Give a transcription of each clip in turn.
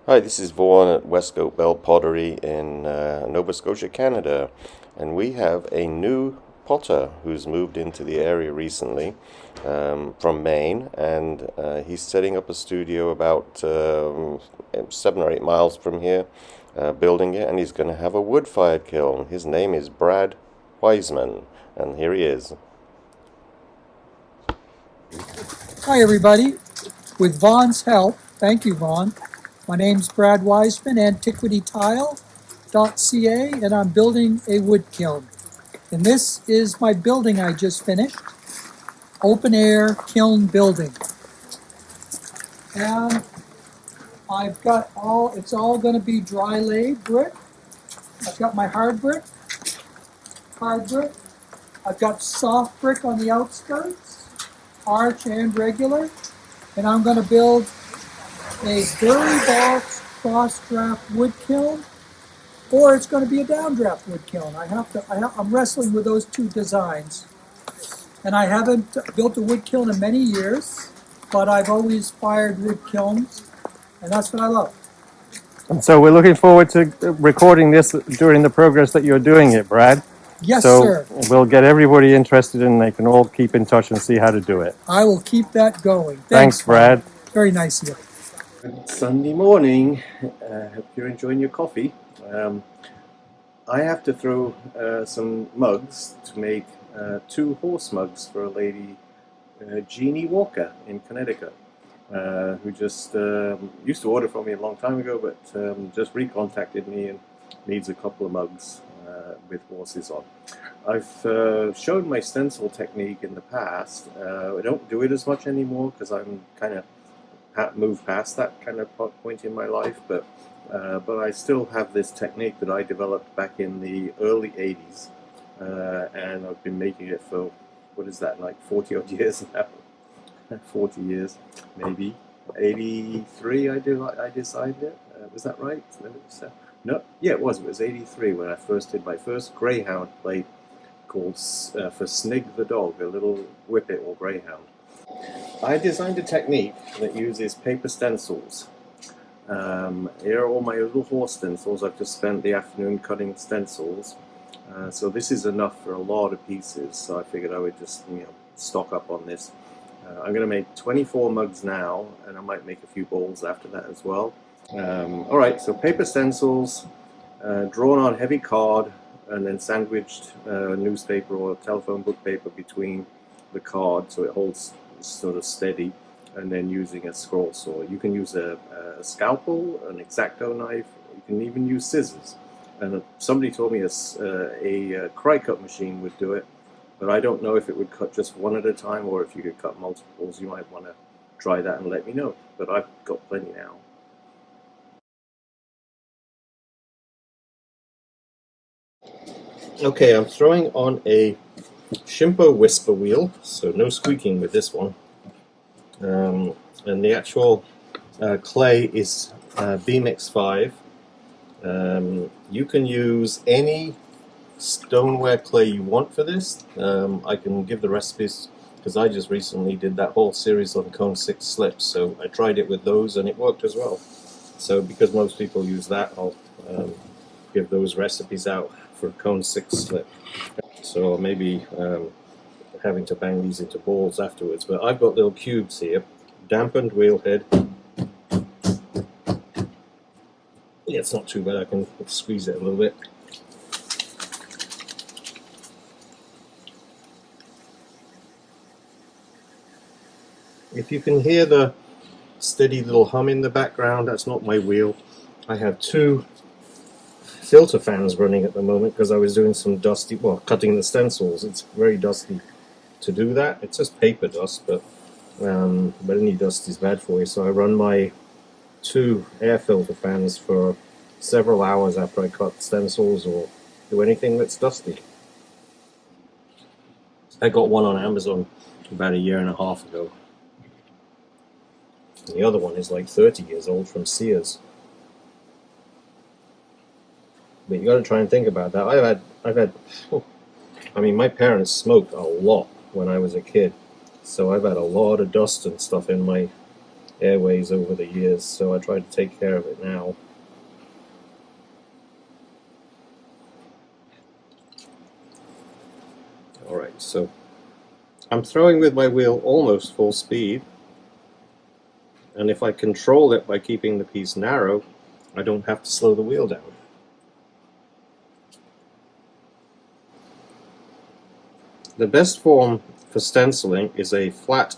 Hi, this is Vaughan at Westcote Bell Pottery in Nova Scotia, Canada, and we have a new potter who's moved into the area recently from Maine, and he's setting up a studio about 7 or 8 miles from here, building it, and he's going to have a wood-fired kiln. His name is Brad Wiseman, and here he is. Hi everybody. With Vaughn's help, thank you Vaughn, my name's Brad Wiseman, antiquitytile.ca, and I'm building a wood kiln. And this is my building I just finished, open air kiln building. And I've got it's all going to be dry laid brick. I've got my hard brick. I've got soft brick on the outskirts, arch and regular. And I'm going to build a Burry box cross draft wood kiln, or it's going to be a downdraft wood kiln. I'm wrestling with those two designs. And I haven't built a wood kiln in many years, but I've always fired wood kilns, and that's what I love. And so we're looking forward to recording this during the progress that you're doing it, Brad. Yes, so sir. We'll get everybody interested and they can all keep in touch and see how to do it. I will keep that going. Thanks, Brad. Very nice of you. Sunday morning. Hope you're enjoying your coffee. I have to throw some mugs to make 2 horse mugs for a lady, Jeannie Walker in Connecticut, who just used to order from me a long time ago, but just recontacted me and needs a couple of mugs with horses on. I've shown my stencil technique in the past. I don't do it as much anymore because I'm kind of moved past that kind of point in my life, but I still have this technique that I developed back in the early 80s, and I've been making it for, what is that, like 40 odd years now. 40 years, maybe. 83 I designed it. Was that right? No, yeah, it was 83 when I first did my first greyhound plate called for Snig the dog, a little whippet or greyhound. I designed a technique that uses paper stencils. Here are all my little horse stencils. I've just spent the afternoon cutting stencils. So this is enough for a lot of pieces, so I figured I would just stock up on this. I'm going to make 24 mugs now, and I might make a few bowls after that as well. Alright, so paper stencils, drawn on heavy card, and then sandwiched newspaper or telephone book paper between the card so it holds sort of steady, and then using a scroll saw. You can use a scalpel, an X-Acto knife, you can even use scissors. And somebody told me a cry cut machine would do it, but I don't know if it would cut just one at a time or if you could cut multiples. You might want to try that and let me know, but I've got plenty now. Okay, I'm throwing on a Shimpo Whisper wheel, so no squeaking with this one. And the actual clay is B-Mix 5. You can use any stoneware clay you want for this. I can give the recipes because I just recently did that whole series on cone 6 slips, so I tried it with those and it worked as well. So because most people use that, I'll give those recipes out for cone 6 slip. So maybe having to bang these into balls afterwards, but I've got little cubes here, dampened wheel head. Yeah, it's not too bad, I can squeeze it a little bit. If you can hear the steady little hum in the background, that's not my wheel. I have 2 filter fans running at the moment because I was doing some cutting the stencils. It's very dusty to do that. It's just paper dust, but any dust is bad for you. So I run my 2 air filter fans for several hours after I cut stencils or do anything that's dusty. I got one on Amazon about a year and a half ago. And the other one is like 30 years old from Sears. But you got to try and think about that. I mean, my parents smoked a lot when I was a kid, so I've had a lot of dust and stuff in my airways over the years, so I try to take care of it now. Alright, so I'm throwing with my wheel almost full speed, and if I control it by keeping the piece narrow, I don't have to slow the wheel down. The best form for stenciling is a flat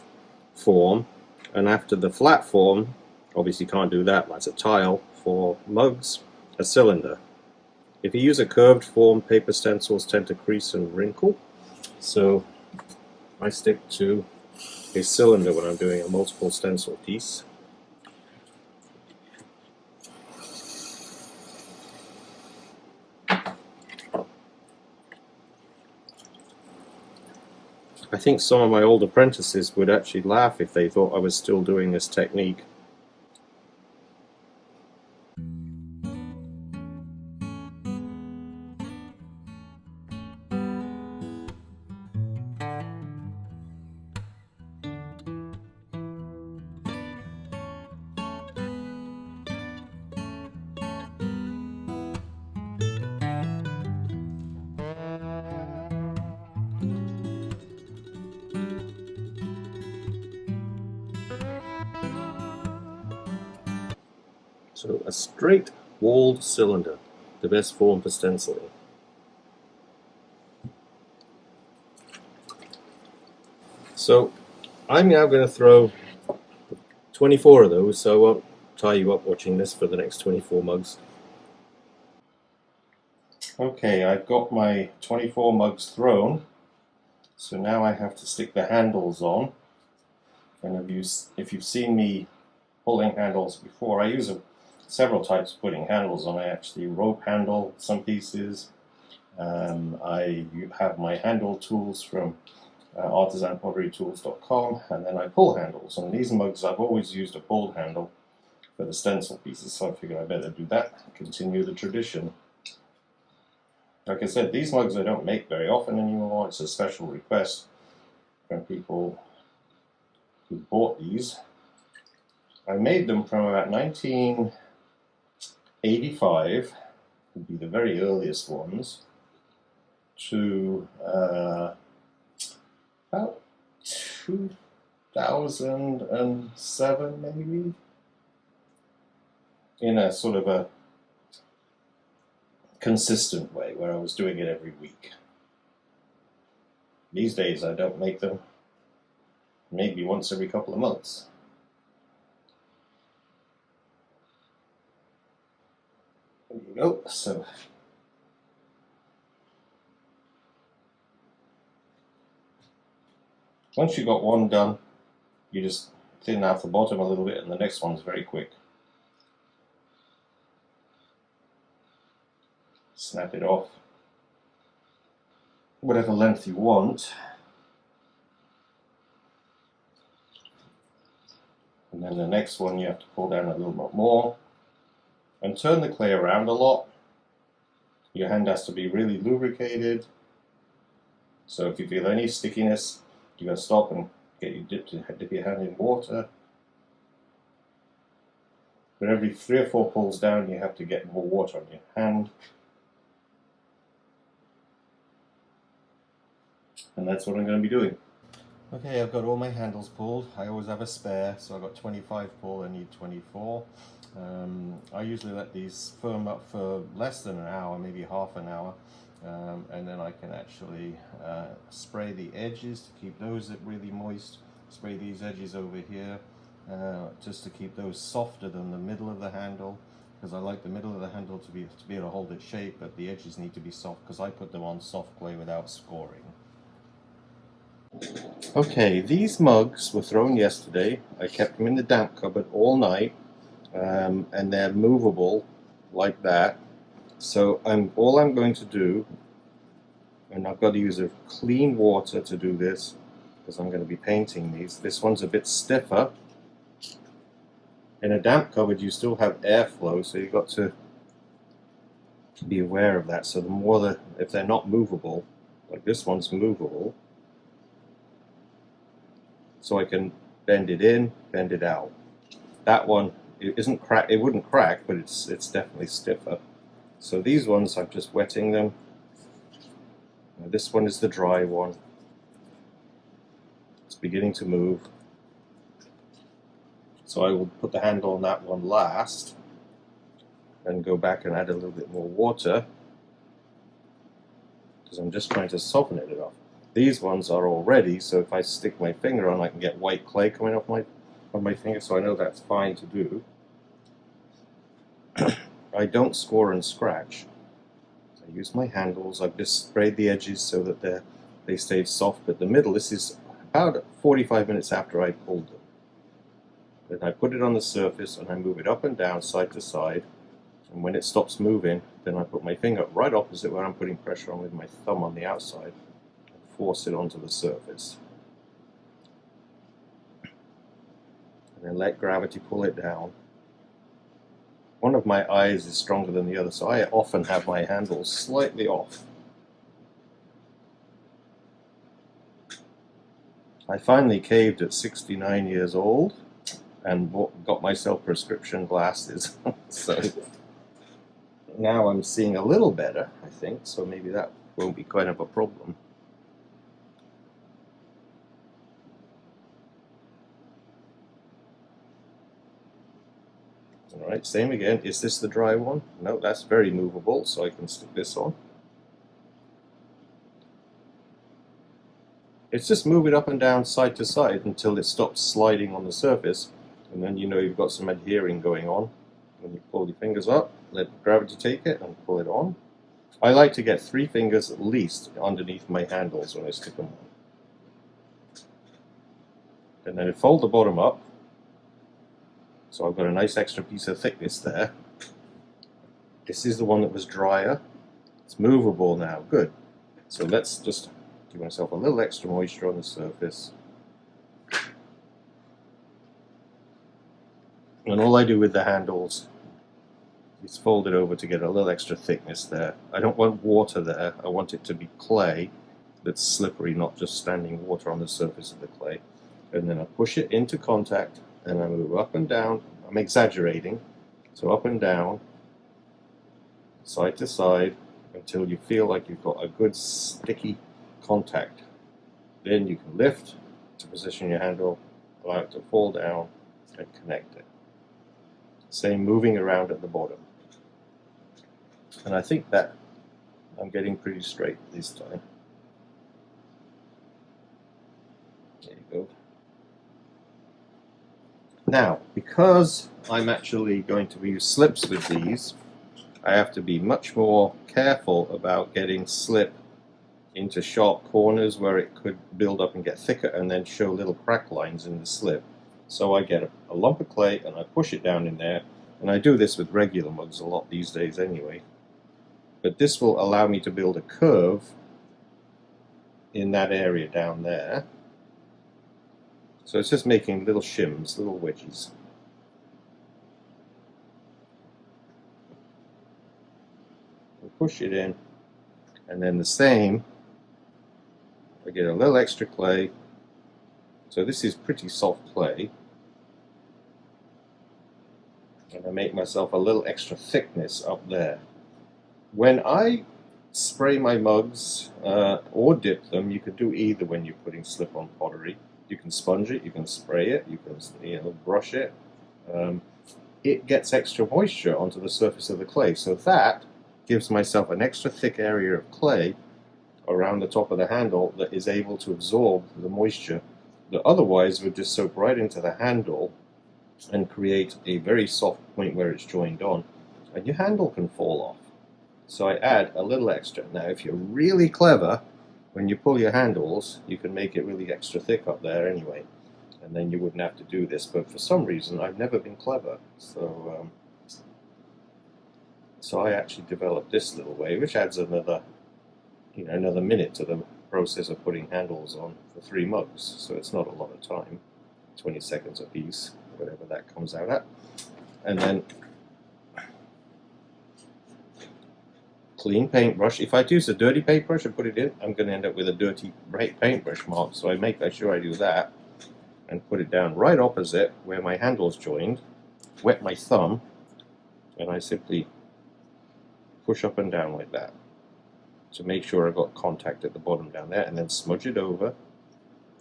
form, and after the flat form, obviously you can't do that, that's a tile. For mugs, a cylinder. If you use a curved form, paper stencils tend to crease and wrinkle, so I stick to a cylinder when I'm doing a multiple stencil piece. I think some of my old apprentices would actually laugh if they thought I was still doing this technique. So a straight walled cylinder, the best form for stenciling. So I'm now going to throw 24 of those, so I won't tie you up watching this for the next 24 mugs. Okay, I've got my 24 mugs thrown, so now I have to stick the handles on. And if you've seen me pulling handles before, I use several types of putting handles on. I actually rope handle some pieces. I have my handle tools from artisanpotterytools.com, and then I pull handles. On these mugs I've always used a pulled handle for the stencil pieces, so I figured I better do that and continue the tradition. Like I said, these mugs I don't make very often anymore. It's a special request from people who bought these. I made them from about 1985, would be the very earliest ones, to about 2007 maybe, in a sort of a consistent way where I was doing it every week. These days I don't make them, maybe once every couple of months. There you go. So once you've got one done, you just thin out the bottom a little bit, and the next one's very quick. Snap it off whatever length you want, and then the next one you have to pull down a little bit more and turn the clay around a lot. Your hand has to be really lubricated, so if you feel any stickiness, you gotta stop and dip your hand in water. But every 3 or 4 pulls down, you have to get more water on your hand. And that's what I'm going to be doing. Okay, I've got all my handles pulled. I always have a spare, so I've got 25 pull, I need 24. I usually let these firm up for less than an hour, maybe half an hour, and then I can actually spray the edges to keep those really moist, spray these edges over here, just to keep those softer than the middle of the handle, because I like the middle of the handle to be able to hold its shape, but the edges need to be soft because I put them on soft clay without scoring. Okay, these mugs were thrown yesterday. I kept them in the damp cupboard all night, and they're movable like that. So all I'm going to do, and I've got to use a clean water to do this because I'm going to be painting these. This one's a bit stiffer. In a damp cupboard you still have airflow, so you've got to be aware of that. So the more if they're not movable, like this one's movable, so I can bend it in, bend it out. That one, it isn't crack. It wouldn't crack, but it's definitely stiffer. So these ones, I'm just wetting them. Now this one is the dry one. It's beginning to move. So I will put the handle on that one last, and go back and add a little bit more water, because I'm just trying to soften it off. These ones are all ready, so if I stick my finger on, I can get white clay coming off my finger, so I know that's fine to do. I don't score and scratch. So I use my handles. I've just sprayed the edges so that they stayed soft, but the middle, this is about 45 minutes after I pulled them. Then I put it on the surface and I move it up and down, side to side, and when it stops moving, then I put my finger right opposite where I'm putting pressure on with my thumb on the outside and force it onto the surface. And then let gravity pull it down. One of my eyes is stronger than the other, so I often have my handles slightly off. I finally caved at 69 years old and got myself prescription glasses. So now I'm seeing a little better, I think, so maybe that won't be quite of a problem. Alright, same again. Is this the dry one? No, that's very movable, so I can stick this on. It's just move it up and down, side to side, until it stops sliding on the surface, and then you know you've got some adhering going on. When you pull your fingers up, let gravity take it and pull it on. I like to get 3 fingers at least underneath my handles when I stick them on. And then I fold the bottom up, so I've got a nice extra piece of thickness there. This is the one that was drier. It's movable now, good. So let's just give myself a little extra moisture on the surface. And all I do with the handles is fold it over to get a little extra thickness there. I don't want water there, I want it to be clay that's slippery, not just standing water on the surface of the clay. And then I push it into contact and I move up and down. I'm exaggerating, so up and down, side to side, until you feel like you've got a good sticky contact. Then you can lift to position your handle, allow it to fall down and connect it. Same moving around at the bottom. And I think that I'm getting pretty straight this time. There you go. Now, because I'm actually going to use slips with these, I have to be much more careful about getting slip into sharp corners where it could build up and get thicker and then show little crack lines in the slip. So I get a lump of clay and I push it down in there, and I do this with regular mugs a lot these days anyway. But this will allow me to build a curve in that area down there. So it's just making little shims, little wedges. We push it in, and then the same, I get a little extra clay. So this is pretty soft clay. And I make myself a little extra thickness up there. When I spray my mugs or dip them, you can do either when you're putting slip on pottery. You can sponge it, you can spray it, you can brush it. It gets extra moisture onto the surface of the clay, so that gives myself an extra thick area of clay around the top of the handle that is able to absorb the moisture that otherwise would just soak right into the handle and create a very soft point where it's joined on, and your handle can fall off. So I add a little extra. Now if you're really clever, when you pull your handles, you can make it really extra thick up there anyway, and then you wouldn't have to do this. But for some reason, I've never been clever, so I actually developed this little way, which adds another minute to the process of putting handles on for 3 mugs. So it's not a lot of time, 20 seconds a piece, whatever that comes out at, and then clean paintbrush. If I use a dirty paintbrush and put it in, I'm going to end up with a dirty paintbrush mark, so I make sure I do that and put it down right opposite where my handle's joined, wet my thumb and I simply push up and down like that to make sure I've got contact at the bottom down there, and then smudge it over.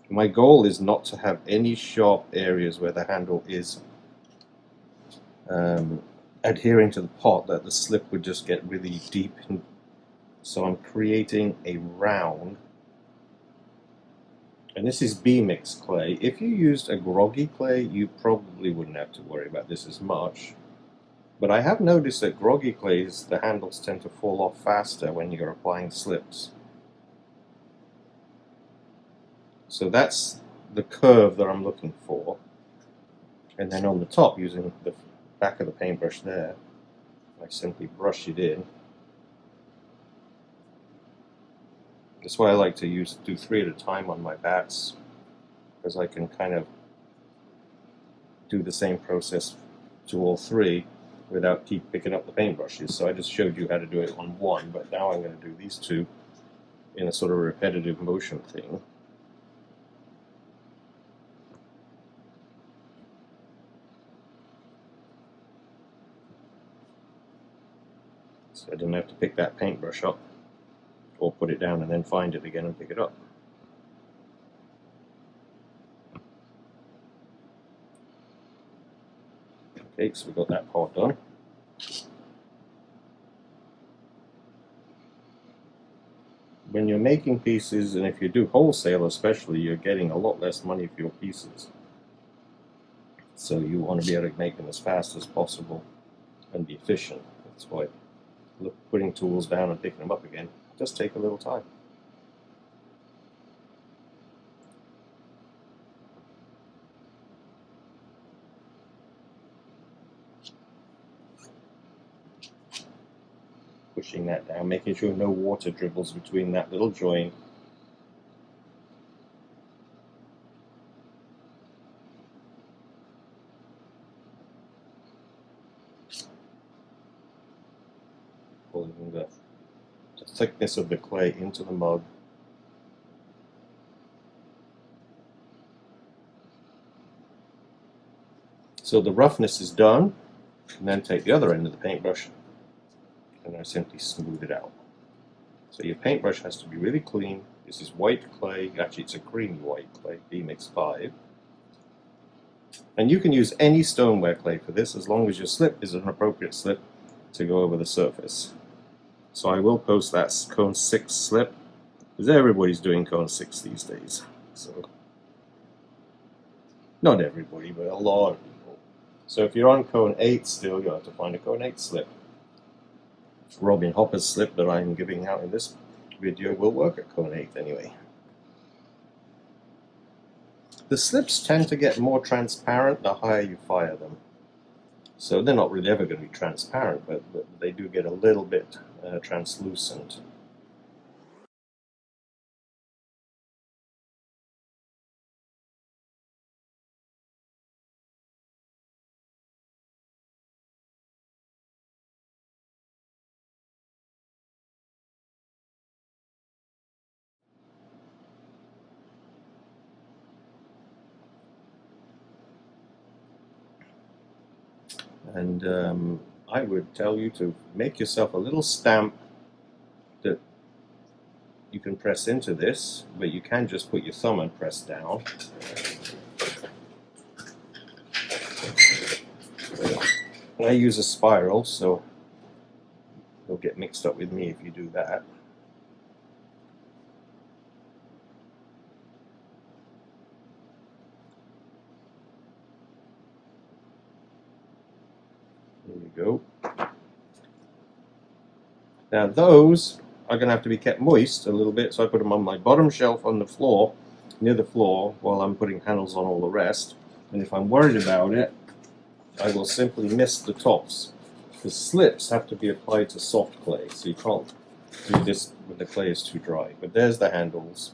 My goal is not to have any sharp areas where the handle is adhering to the pot, that the slip would just get really deep. So I'm creating a round, and this is B-mix clay. If you used a groggy clay, you probably wouldn't have to worry about this as much. But I have noticed that groggy clays, the handles tend to fall off faster when you're applying slips. So that's the curve that I'm looking for. And then on the top, using the back of the paintbrush there, I simply brush it in. That's why I like to do 3 at a time on my bats, because I can kind of do the same process to all 3 without keep picking up the paintbrushes. So I just showed you how to do it on 1, but now I'm going to do these 2 in a sort of repetitive motion thing. So I didn't have to pick that paintbrush up or put it down and then find it again and pick it up. Okay, so we've got that part done. When you're making pieces, and if you do wholesale especially, you're getting a lot less money for your pieces. So you want to be able to make them as fast as possible and be efficient. That's why putting tools down and picking them up again just take a little time. Pushing that down, making sure no water dribbles between that little joint. Pulling the thickness of the clay into the mug. So the roughness is done, and then take the other end of the paintbrush and I simply smooth it out. So your paintbrush has to be really clean. This is white clay, actually it's a creamy white clay, B-Mix 5. And you can use any stoneware clay for this as long as your slip is an appropriate slip to go over the surface. So I will post that cone 6 slip, because everybody's doing cone 6 these days. So not everybody, but a lot of people. So if you're on cone 8 still, you'll have to find a cone 8 slip. Robin Hopper's slip that I'm giving out in this video will work at cone 8 anyway. The slips tend to get more transparent the higher you fire them. So they're not really ever going to be transparent, but they do get a little bit translucent. And I would tell you to make yourself a little stamp that you can press into this, but you can just put your thumb and press down. I use a spiral, so you'll get mixed up with me if you do that. There you go. Now those are going to have to be kept moist a little bit, so I put them on my bottom shelf on the floor, near the floor, while I'm putting handles on all the rest. And if I'm worried about it, I will simply mist the tops. The slips have to be applied to soft clay, so you can't do this when the clay is too dry. But there's the handles.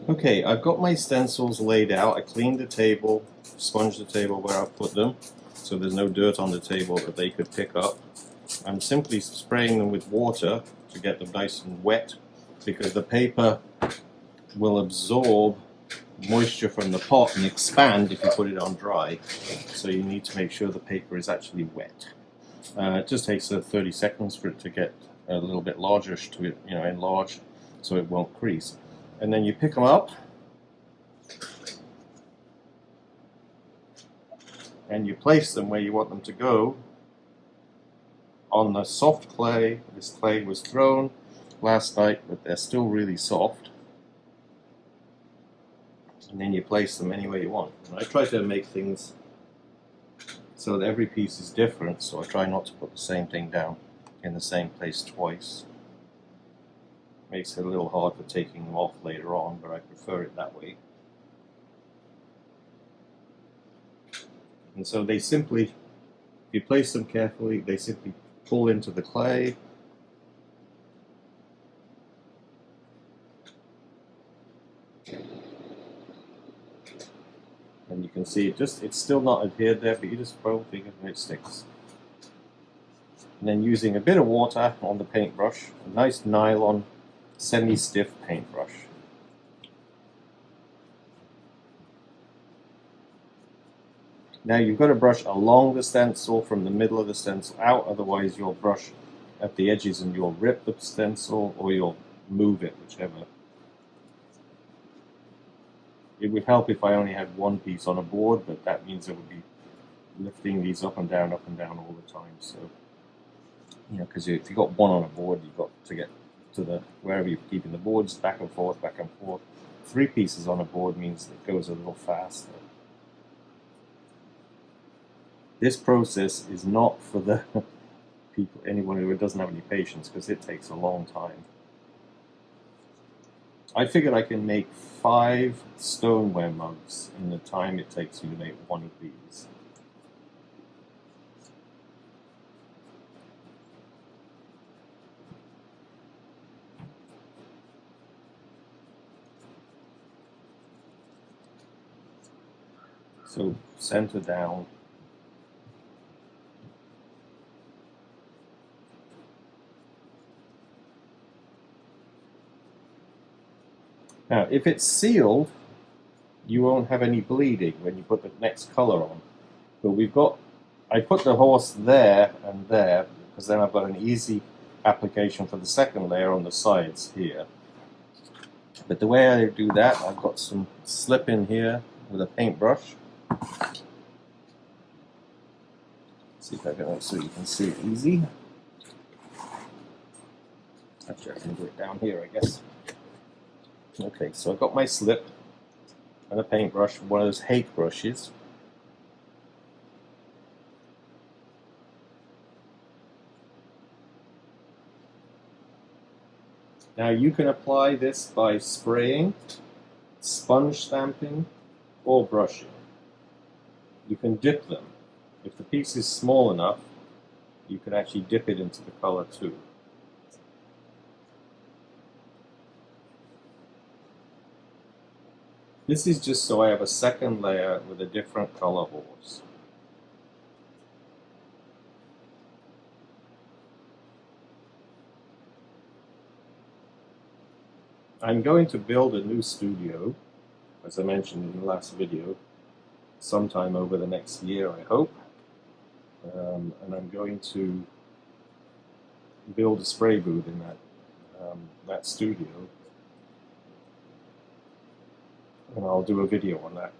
Okay, I've got my stencils laid out. I cleaned the table, sponged the table where I put them, so there's no dirt on the table that they could pick up. I'm simply spraying them with water to get them nice and wet, because the paper will absorb moisture from the pot and expand if you put it on dry. So you need to make sure the paper is actually wet. It just takes 30 seconds for it to get a little bit larger, to enlarge, so it won't crease. And then you pick them up, and you place them where you want them to go on the soft clay. This clay was thrown last night, but they're still really soft. And then you place them any way you want. And I try to make things so that every piece is different, so I try not to put the same thing down in the same place twice. Makes it a little hard for taking them off later on, but I prefer it that way. And so they simply, if you place them carefully, they simply pull into the clay. And you can see it's still not adhered there, but you just roll fingers and it sticks. And then using a bit of water on the paintbrush, a nice nylon, semi-stiff paintbrush. Now you've got to brush along the stencil from the middle of the stencil out, otherwise you'll brush at the edges and you'll rip the stencil or you'll move it, whichever. It would help if I only had one piece on a board, but that means I would be lifting these up and down all the time. So, because if you've got one on a board, you've got to get to the wherever you're keeping the boards, back and forth, back and forth. 3 pieces on a board means it goes a little faster. This process is not for the anyone who doesn't have any patience, because it takes a long time. I figured I can make 5 stoneware mugs in the time it takes me to make one of these. So center down. Now, if it's sealed, you won't have any bleeding when you put the next color on. But I put the horse there and there, because then I've got an easy application for the second layer on the sides here. But the way I do that, I've got some slip in here with a paintbrush. See if I can, so you can see it easy. Actually, I can do it down here, I guess. Okay, so I've got my slip and a paintbrush, one of those hake brushes. Now you can apply this by spraying, sponge stamping, or brushing. You can dip them. If the piece is small enough, you can actually dip it into the color too. This is just so I have a second layer with a different color horse. I'm going to build a new studio, as I mentioned in the last video, sometime over the next year, I hope. And I'm going to build a spray booth in that studio. And I'll do a video on that.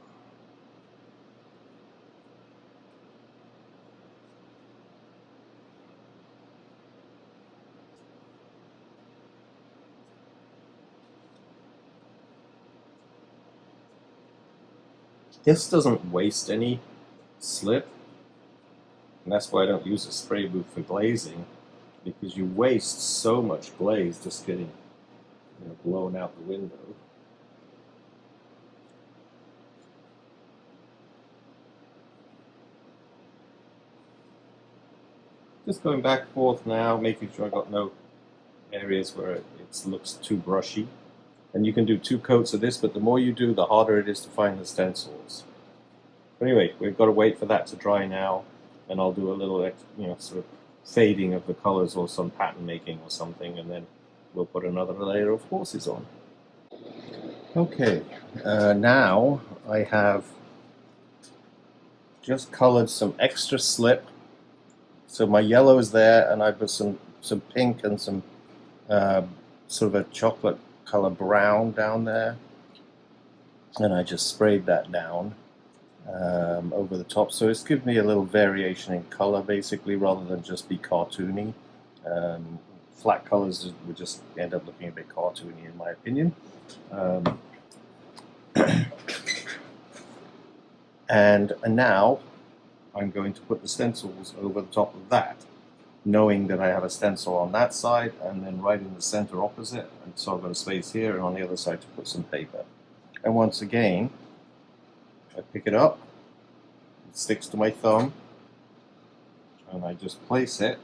This doesn't waste any slip, and that's why I don't use a spray booth for glazing, because you waste so much glaze just getting blown out the window. Just going back and forth now, making sure I've got no areas where it looks too brushy. And you can do 2 coats of this, but the more you do, the harder it is to find the stencils. But anyway, we've got to wait for that to dry now, and I'll do a little, sort of fading of the colors or some pattern making or something, and then we'll put another layer of horses on. Okay, now I have just colored some extra slip. So my yellow is there, and I put some pink and some sort of a chocolate color brown down there, and I just sprayed that down over the top. So it's given me a little variation in color, basically, rather than just be cartoony. Flat colors would just end up looking a bit cartoony, in my opinion. And now I'm going to put the stencils over the top of that, knowing that I have a stencil on that side and then right in the center opposite, and so I've got a space here, and on the other side to put some paper. And once again, I pick it up, it sticks to my thumb, and I just place it,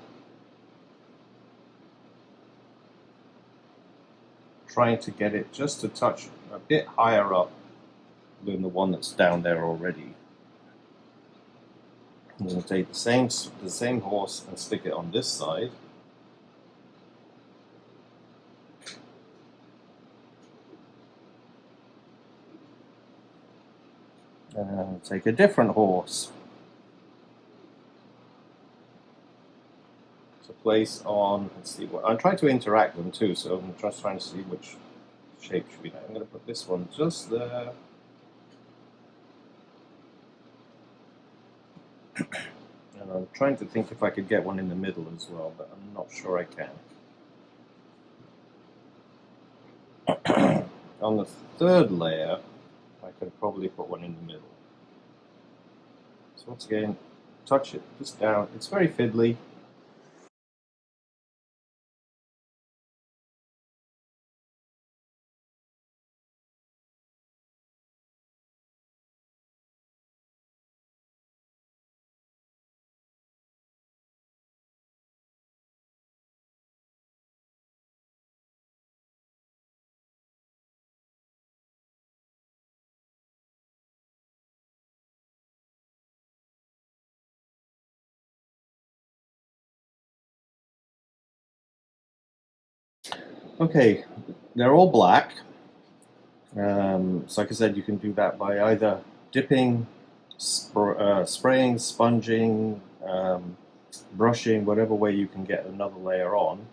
trying to get it just to touch a bit higher up than the one that's down there already. I'm going to take the same horse and stick it on this side. And I'll take a different horse to place on. Let's see what I'm trying to interact them too, so I'm just trying to see which shape should be. I'm going to put this one just there. And I'm trying to think if I could get one in the middle as well, but I'm not sure I can. On the third layer, I could probably put one in the middle. So once again, touch it just down. It's very fiddly. Okay, they're all black. So like I said, you can do that by either dipping, spraying, sponging, brushing, whatever way you can get another layer on.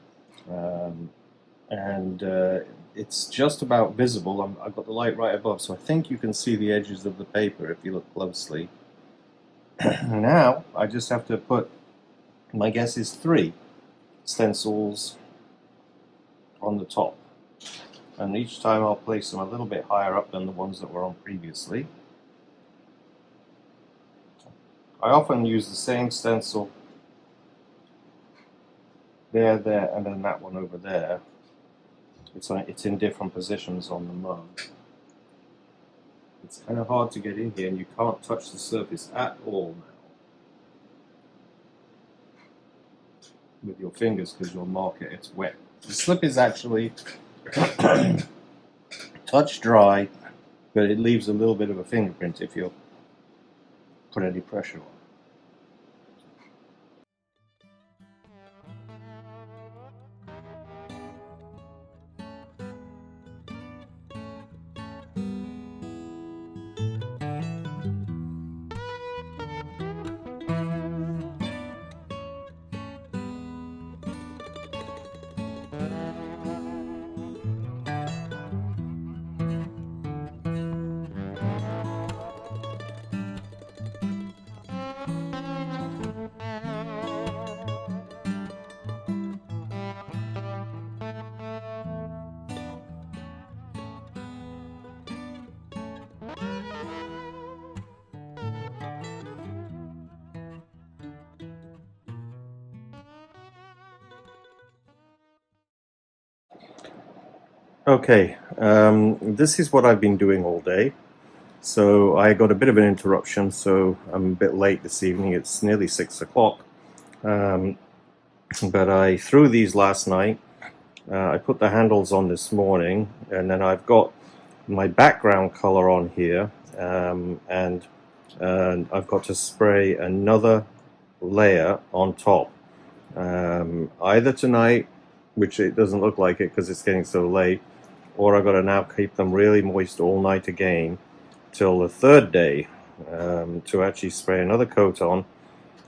It's just about visible. I've got the light right above, so I think you can see the edges of the paper if you look closely. Now, I just have to put, my guess is 3 stencils on the top. And each time I'll place them a little bit higher up than the ones that were on previously. I often use the same stencil there, and then that one over there. It's in different positions on the mug. It's kind of hard to get in here, and you can't touch the surface at all now with your fingers because you'll mark it. It's wet. The slip is actually touch dry, but it leaves a little bit of a fingerprint if you put any pressure on. Okay, this is what I've been doing all day. So I got a bit of an interruption, so I'm a bit late this evening. It's nearly 6 o'clock. But I threw these last night. I put the handles on this morning, and then I've got my background color on here, and I've got to spray another layer on top. Either tonight, which it doesn't look like it because it's getting so late, or I've got to now keep them really moist all night again till the third day to actually spray another coat on,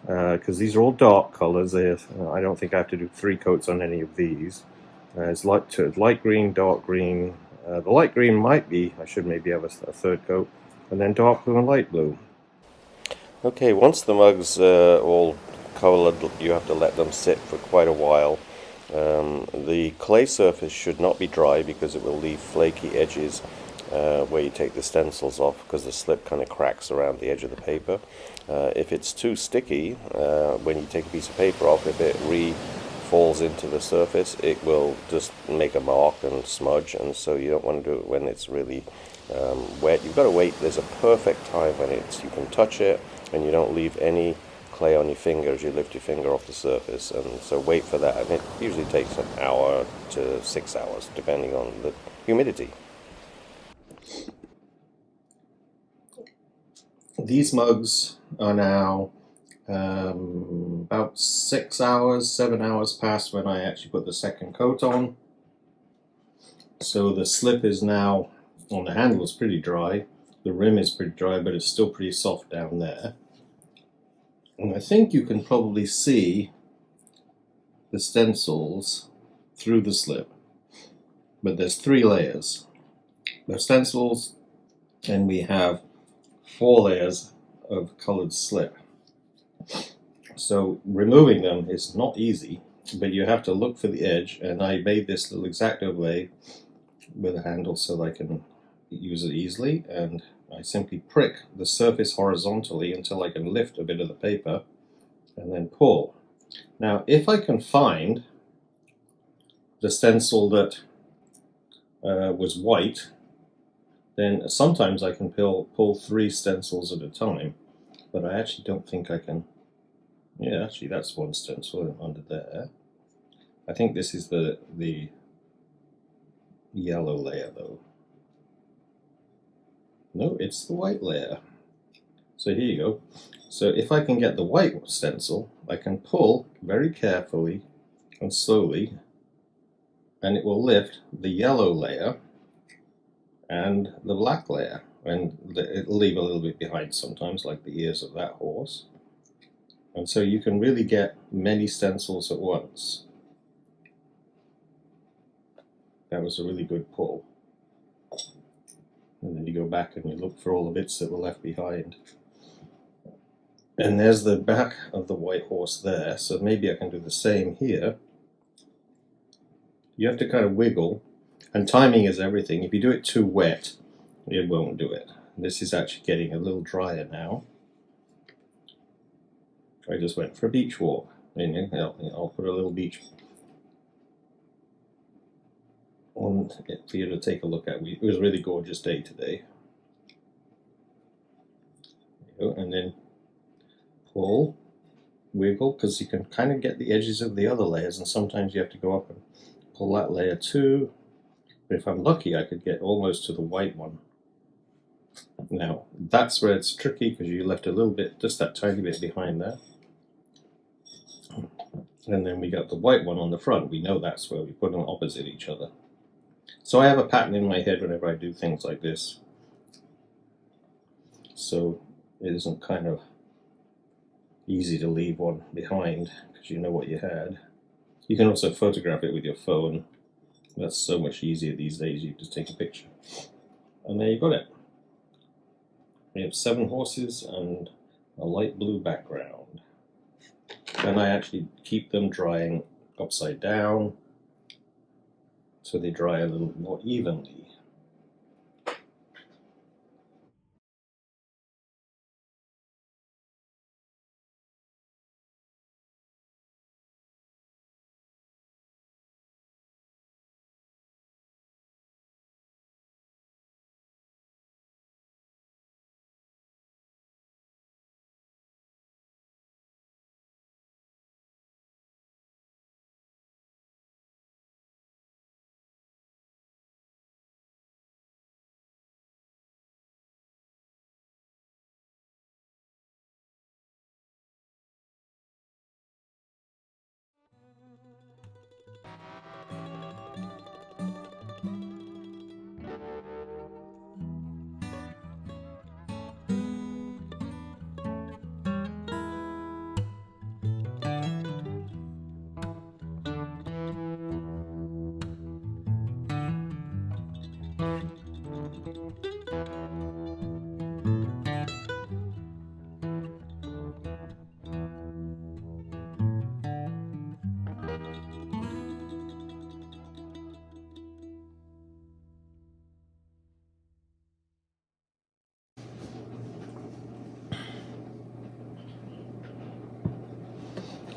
because these are all dark colors. I don't think I have to do 3 coats on any of these. It's light green, dark green. The light green might be, I should maybe have a third coat, and then dark blue and light blue. Okay, once the mugs are all colored, you have to let them sit for quite a while. The clay surface should not be dry because it will leave flaky edges where you take the stencils off, because the slip kind of cracks around the edge of the paper. If it's too sticky, when you take a piece of paper off, if it falls into the surface, it will just make a mark and smudge, and so you don't want to do it when it's really wet. You've got to wait. There's a perfect time when you can touch it and you don't leave any clay on your finger as you lift your finger off the surface, and so wait for that, and it usually takes an hour to 6 hours depending on the humidity. These mugs are now about 6 hours, 7 hours past when I actually put the second coat on. So the slip is now, on the handle is pretty dry, the rim is pretty dry, but it's still pretty soft down there. And I think you can probably see the stencils through the slip. But there's 3 layers. There's stencils, and we have 4 layers of colored slip. So removing them is not easy, but you have to look for the edge, and I made this little X-Acto blade with a handle so that I can use it easily, and I simply prick the surface horizontally until I can lift a bit of the paper and then pull. Now if I can find the stencil that was white, then sometimes I can pull 3 stencils at a time, but I actually don't think I can. Yeah, actually that's 1 stencil under there. I think this is the yellow layer though. No, it's the white layer. So here you go. So if I can get the white stencil, I can pull very carefully and slowly, and it will lift the yellow layer and the black layer, and it'll leave a little bit behind sometimes, like the ears of that horse. And so you can really get many stencils at once. That was a really good pull. And then you go back and you look for all the bits that were left behind. And there's the back of the white horse there, so maybe I can do the same here. You have to kind of wiggle, and timing is everything. If you do it too wet, it won't do it. This is actually getting a little drier now. I just went for a beach walk. I'll put a little beach on it for you to take a look at. It was a really gorgeous day today. And then pull, wiggle, because you can kind of get the edges of the other layers, and sometimes you have to go up and pull that layer too. But if I'm lucky, I could get almost to the white one. Now, that's where it's tricky, because you left a little bit, just that tiny bit behind there. And then we got the white one on the front. We know that's where we put them opposite each other. So I have a pattern in my head whenever I do things like this. So it isn't kind of easy to leave one behind, because you know what you had. You can also photograph it with your phone. That's so much easier these days. You just take a picture. And there you got it. We have 7 horses and a light blue background. And I actually keep them drying upside down so they dry a little more evenly.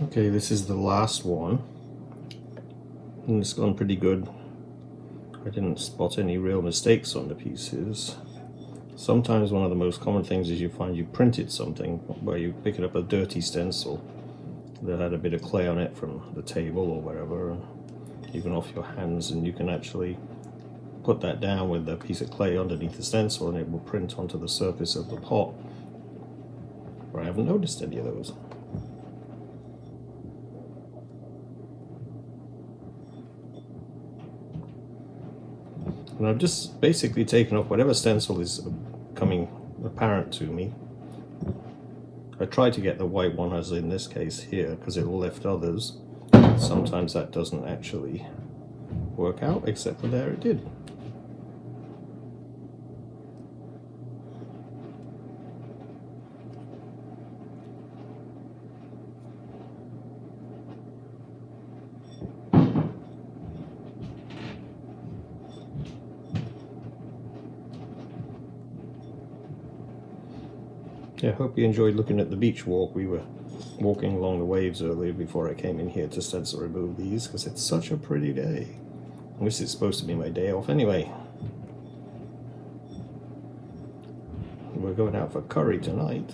Okay, this is the last one, and it's gone pretty good. I didn't spot any real mistakes on the pieces. Sometimes one of the most common things is you find you printed something where you pick up a dirty stencil that had a bit of clay on it from the table or wherever, and even off your hands, and you can actually put that down with a piece of clay underneath the stencil and it will print onto the surface of the pot. But I haven't noticed any of those. And I've just basically taken off whatever stencil is becoming apparent to me. I try to get the white one, as in this case here, because it will lift others. Sometimes that doesn't actually work out, except for there it did. Yeah, I hope you enjoyed looking at the beach walk. We were walking along the waves earlier before I came in here to stencil remove these, because it's such a pretty day. And this is supposed to be my day off anyway. We're going out for curry tonight.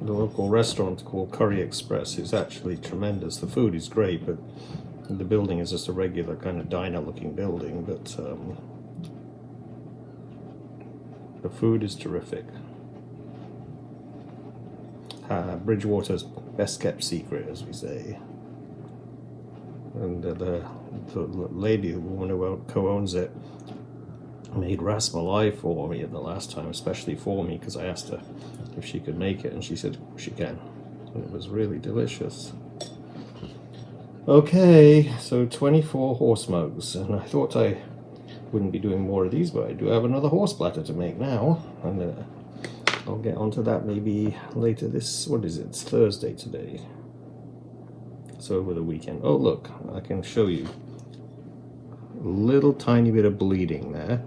The local restaurant called Curry Express is actually tremendous. The food is great, but the building is just a regular kind of diner looking building, but the food is terrific. Bridgewater's best kept secret, as we say. And the lady, the woman who co-owns it, made ras malai for me the last time, especially for me, because I asked her if she could make it, and she said she can. And it was really delicious. Okay, so 24 horse mugs, and I thought I wouldn't be doing more of these, but I do have another horse platter to make now, and I'll get onto that maybe later this, what is it, it's Thursday today, so over the weekend. Oh look, I can show you a little tiny bit of bleeding there.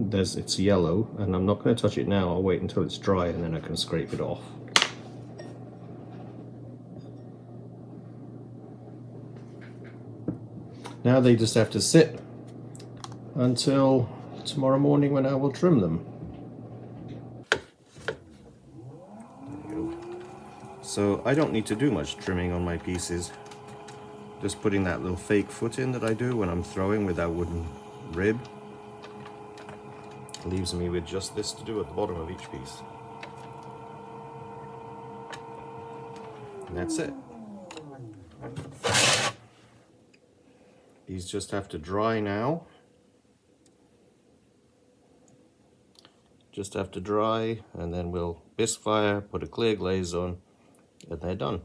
It's yellow, and I'm not going to touch it now. I'll wait until it's dry and then I can scrape it off. Now they just have to sit until tomorrow morning when I will trim them. There you go. So I don't need to do much trimming on my pieces. Just putting that little fake foot in that I do when I'm throwing with that wooden rib leaves me with just this to do at the bottom of each piece. And that's it. These just have to dry now. Just have to dry, and then we'll bisque fire, put a clear glaze on, and they're done.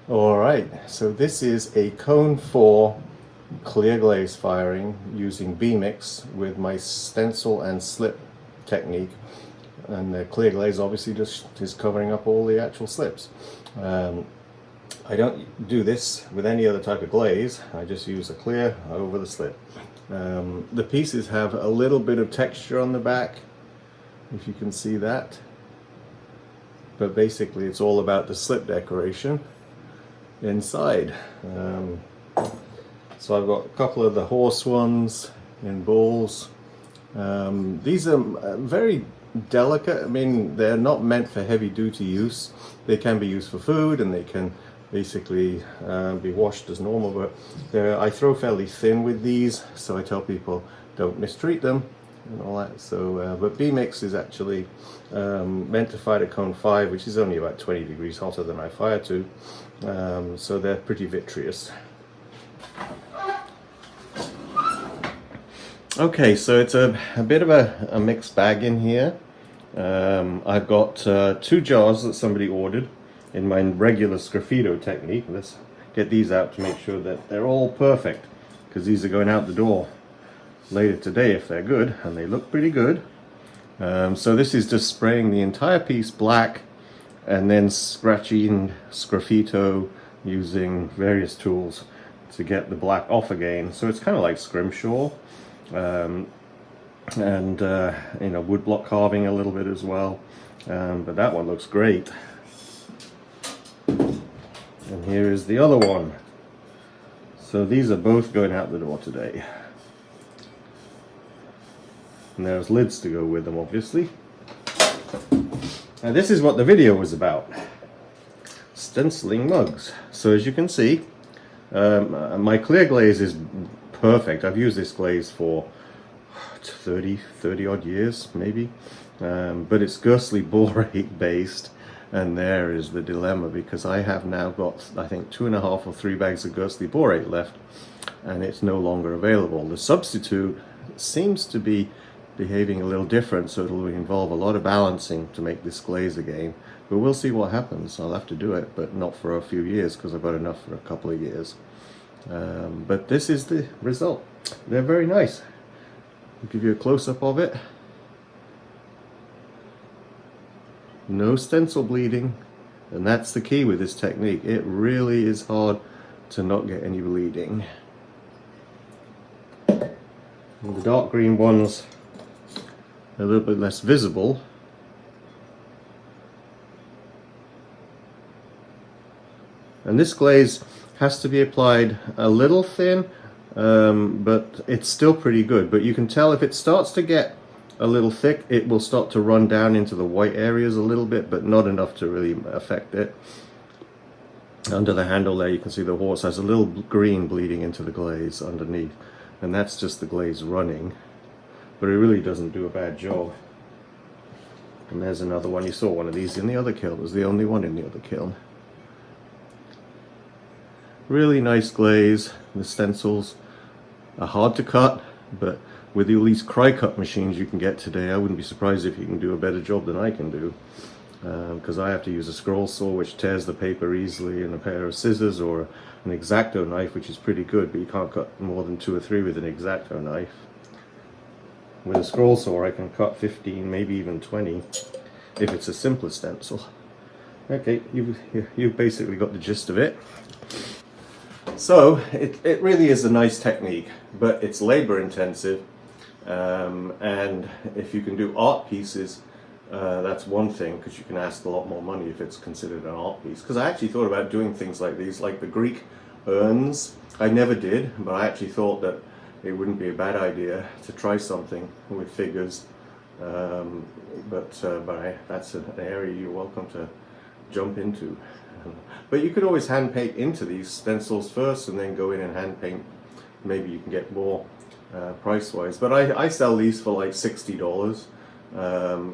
Alright, so this is a cone 4 clear glaze firing using B-mix with my stencil and slip technique. And the clear glaze obviously just is covering up all the actual slips. I don't do this with any other type of glaze. I just use a clear over the slip. The pieces have a little bit of texture on the back, if you can see that. But basically it's all about the slip decoration inside. So I've got a couple of the horse ones in balls. These are very delicate. I mean, they're not meant for heavy duty use. They can be used for food, and they can basically be washed as normal, but I throw fairly thin with these, so I tell people don't mistreat them and all that. So but B-mix is actually meant to fire at cone 5, which is only about 20 degrees hotter than I fire to, so they're pretty vitreous. Okay, so it's a bit of a mixed bag in here. I've got 2 jars that somebody ordered in my regular sgraffito technique. Let's get these out to make sure that they're all perfect, because these are going out the door later today if they're good, and they look pretty good. So this is just spraying the entire piece black and then scratching sgraffito using various tools to get the black off again. So it's kind of like scrimshaw. and you know, woodblock carving a little bit as well. But that one looks great. And here is the other one. So these are both going out the door today. And there's lids to go with them, obviously. Now this is what the video was about. Stenciling mugs. So as you can see, my clear glaze is perfect. I've used this glaze for 30 odd years maybe, but it's ghostly borate based, and there is the dilemma, because I have now got, I think, 2.5 or 3 bags of ghostly borate left, and it's no longer available. The substitute seems to be behaving a little different, so it'll involve a lot of balancing to make this glaze again, but we'll see what happens. I'll have to do it, but not for a few years, because I've got enough for a couple of years. But this is the result. They're very nice. I'll give you a close-up of it. No stencil bleeding, and that's the key with this technique. It really is hard to not get any bleeding. And the dark green ones are a little bit less visible. And this glaze has to be applied a little thin, but it's still pretty good. But you can tell if it starts to get a little thick, it will start to run down into the white areas a little bit, but not enough to really affect it. Under the handle there, you can see the horse has a little green bleeding into the glaze underneath, and that's just the glaze running, but it really doesn't do a bad job. And there's another one. You saw one of these in the other kiln. It was the only one in the other kiln. Really nice glaze. The stencils are hard to cut, but with all these cry cut machines you can get today, I wouldn't be surprised if you can do a better job than I can do, because I have to use a scroll saw, which tears the paper easily, and a pair of scissors, or an X-Acto knife, which is pretty good, but you can't cut more than 2 or 3 with an X-Acto knife. With a scroll saw I can cut 15, maybe even 20 if it's a simpler stencil. Okay, you've basically got the gist of it. So it really is a nice technique, but it's labor intensive, and if you can do art pieces, that's one thing, because you can ask a lot more money if it's considered an art piece. Because I actually thought about doing things like these, like the Greek urns. I never did, but I actually thought that it wouldn't be a bad idea to try something with figures, but that's an area you're welcome to jump into. But you could always hand paint into these stencils first and then go in and hand paint. Maybe you can get more price wise, but I sell these for like $60,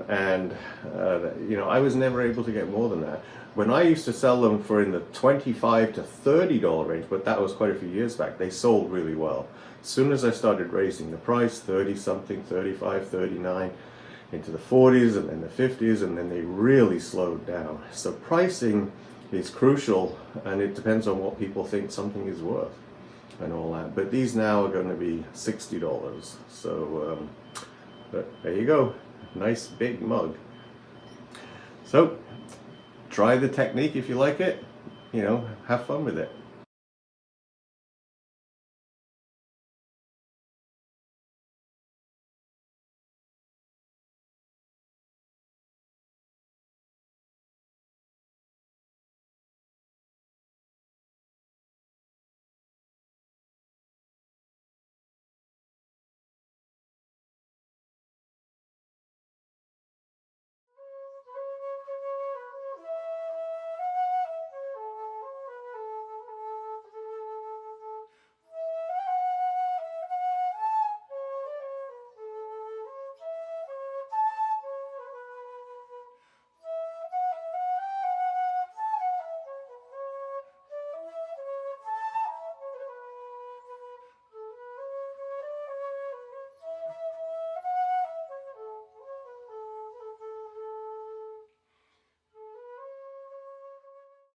and you know, I was never able to get more than that. When I used to sell them for in the $25 to $30 range, but that was quite a few years back, they sold really well. As soon as I started raising the price, 30 something, 35, 39, into the 40s and then the 50s, and then they really slowed down. So pricing is crucial, and it depends on what people think something is worth and all that. But these now are going to be $60. So, but there you go, nice big mug. So try the technique if you like it, you know, have fun with it.